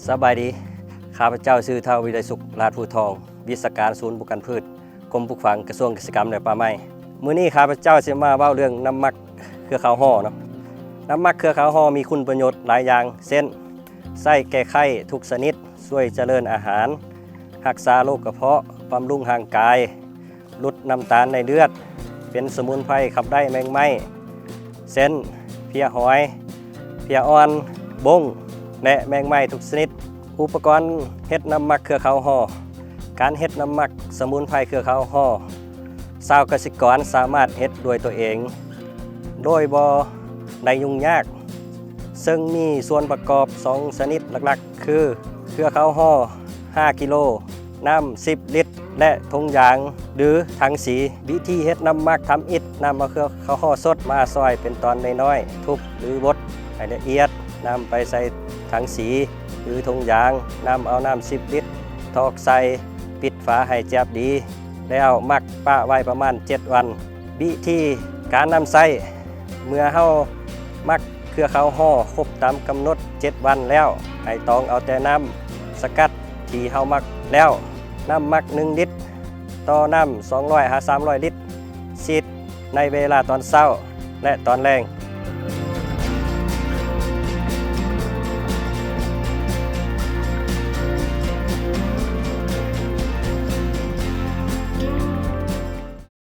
สบายดีข้าพเจ้าชื่อเท่าวิไลสุขราชภูทองวิศการศูนย์ป้องกันพืชกรมปลูกฝังกระทรวงเกษตรกรรมและป่าไม้มื้อนี้ข้าพเจ้าจะมาเว้าเรื่องน้ำหมักเครือขาวห่อเนาะน้ำหมักเครือขาวห่อมีคุณประโยชน์หลายอย่างเช่นใช้แก้ไขทุกชนิดช่วยเจริญอาหารรักษาโรคกระเพาะบำรุงร่างกายลดน้ำตาลในเลือดเป็นสมุนไพรขับไล่แมงไม้เช่นเพียหอยเพียอ่อนบงและแมงไม้ทุกชนิดอุปกรณ์เฮ็ดน้ำหมักเครือขาวห่อการเฮ็ดน้ำหมักสมุนไพรเครือขาวห่อชาวเกษตรกรสามารถเฮ็ดด้วยตัวเองโดยบ่ได้ยุ่งยากซึ่งมีส่วนประกอบ2ชนิดหลักๆคือเครือขาวห่อ5กิโลน้ำ10ลิตรและถุงยางหรือถังสีวิธีเฮ็ดน้ำหมักทำอิฐนำเอาเครือขาวห่อสดมาซอยเป็นตอนน้อยๆทุบหรือบดให้ละเอียดนำไปใส่ถังสีหรือถุงยางนำเอาน้ำ10ลิตรทอกใส่ปิดฝาให้แจบดีแล้วหมักป้าไว้ประมาณ7วันวิธีการนำใส่เมื่อเฮาหมักเครือขาวห่อครบตามกำหนด7วันแล้วให้ต้องเอาแต่น้ำสกัดที่เฮาหมักแล้วน้ำหมัก1ลิตรต่อน้ำ200-300ลิตรฉีดในเวลาตอนเช้าและตอนแลง